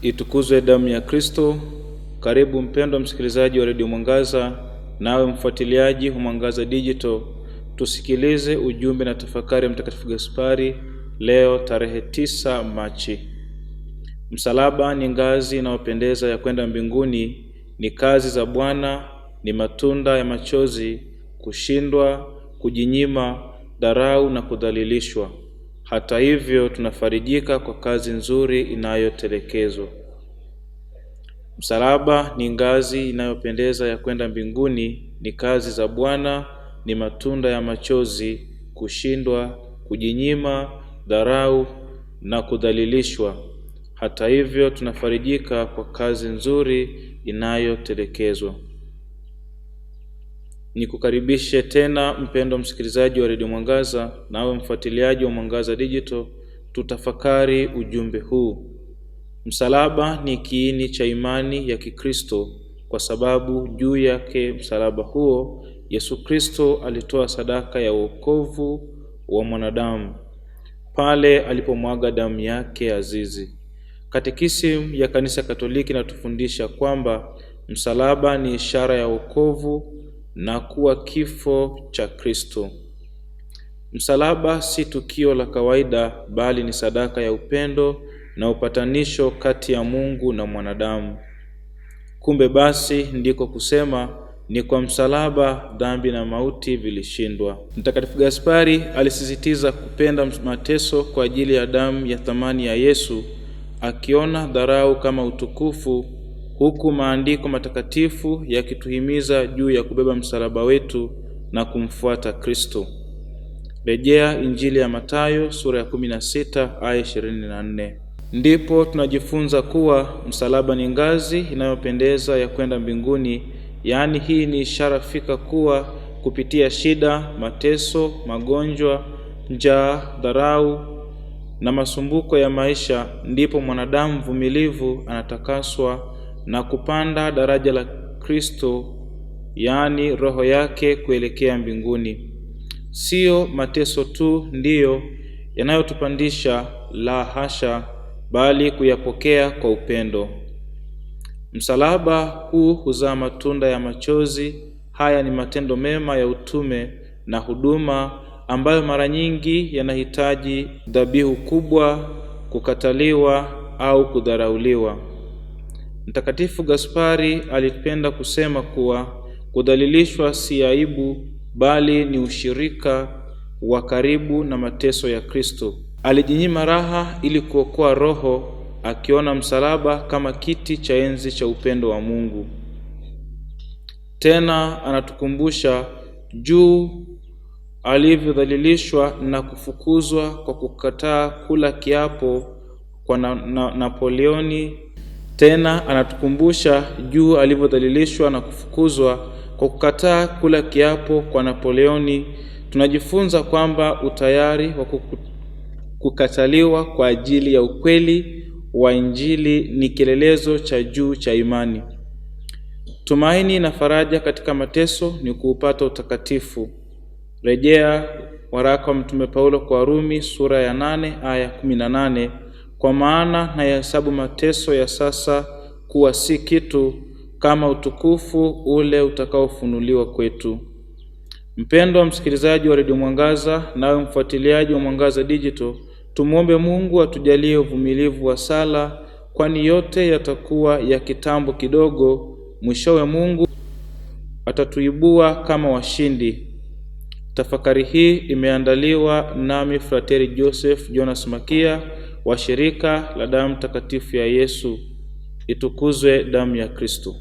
Itukuzwe damu ya Kristo. Karibu mpendwa msikilizaji wa Radio Mwangaza, nawe mfuatiliaji wa Mwangaza Digital, tusikilize ujumbe na tafakari ya Mtakatifu Gaspari leo tarehe 9 Machi. Msalaba ni ngazi inayopendeza ya kwenda mbinguni, ni kazi za Bwana, ni matunda ya machozi, kushindwa, kujinyima, dharau na kudhalilishwa. Hata hivyo tunafarijika kwa kazi nzuri inayotelekezwa. Msalaba ni ngazi inayopendeza ya kwenda mbinguni, ni kazi za Bwana, ni matunda ya machozi, kushindwa, kujinyima, dharau na kudhalilishwa. Hata hivyo tunafarijika kwa kazi nzuri inayotelekezwa. Nikukaribishe tena mpendwa msikilizaji wa Radio Mwangaza, nawe mfuatiliaji wa Mwangaza Digital, tutafakari ujumbe huu. Msalaba ni kiini cha imani ya Kikristo, kwa sababu juu yake msalaba huo Yesu Kristo alitoa sadaka ya wokovu wa mwanadamu pale alipomwaga damu yake azizi. Katekisimu ya Kanisa Katoliki inatufundisha kwamba msalaba ni ishara ya wokovu na kuwa kifo cha Kristo. Msalaba si tukio la kawaida, bali ni sadaka ya upendo na upatanisho kati ya Mungu na mwanadamu. Kumbe basi ndiko kusema ni kwa msalaba dhambi na mauti vilishindwa. Mtakatifu Gaspari alisisitiza kupenda mateso kwa ajili ya damu ya thamani ya Yesu, akiona dharau kama utukufu, huku maandiko matakatifu yakituhimiza juu ya kubeba msalaba wetu na kumfuata Kristo. Rejea Injili ya Mathayo sura ya 16 aya 24. Ndipo tunajifunza kuwa msalaba ni ngazi inayopendeza ya kwenda mbinguni, yaani hii ni ishara fika kuwa kupitia shida, mateso, magonjwa, njaa, dharau na masumbuko ya maisha ndipo mwanadamu mvumilivu anatakaswa na kupanda daraja la Kristo, yaani roho yake kuelekea mbinguni. Sio mateso tu ndiyo yanayotupandisha, la hasha, bali kuyapokea kwa upendo. Msalaba huu huzaa matunda ya machozi. Haya ni matendo mema ya utume na huduma ambayo mara nyingi yanahitaji dhabihu kubwa, kukataliwa au kudharauliwa. Mtakatifu Gaspari alipenda kusema kuwa kudhalilishwa si aibu, bali ni ushirika wa karibu na mateso ya Kristo. Alijinyima raha ili kuokoa roho, akiona msalaba kama kiti cha enzi cha upendo wa Mungu. Tena anatukumbusha juu alivyodhalilishwa na kufukuzwa kwa kukataa kula kiapo kwa Napoleoni. Tena anatukumbusha juu alivyodhalilishwa na kufukuzwa kwa kukataa kula kiapo kwa Napoleoni. Tunajifunza kwamba utayari wa kukataliwa kwa ajili ya ukweli wa Injili ni kielelezo cha juu cha imani. Tumaini na faraja katika mateso ni kuupata utakatifu. Rejea waraka wa Mtume Paulo kwa Warumi sura ya 8 aya 18. Kwa maana nayahesabu mateso ya sasa kuwa si kitu kama utukufu ule utakaofunuliwa kwetu. Mpendwa msikilizaji wa Radio Mwangaza, nawe mfuatiliaji wa Mwangaza Digital, tumuombe Mungu atujalie uvumilivu wa sala, kwani yote yatakuwa ya kitambo kidogo. Mwishowe Mungu atatuibua kama washindi. Tafakari hii imeandaliwa nami Frateri Joseph Jonas Makia wa Shirika la Damu Takatifu ya Yesu. Itukuzwe damu ya Kristo.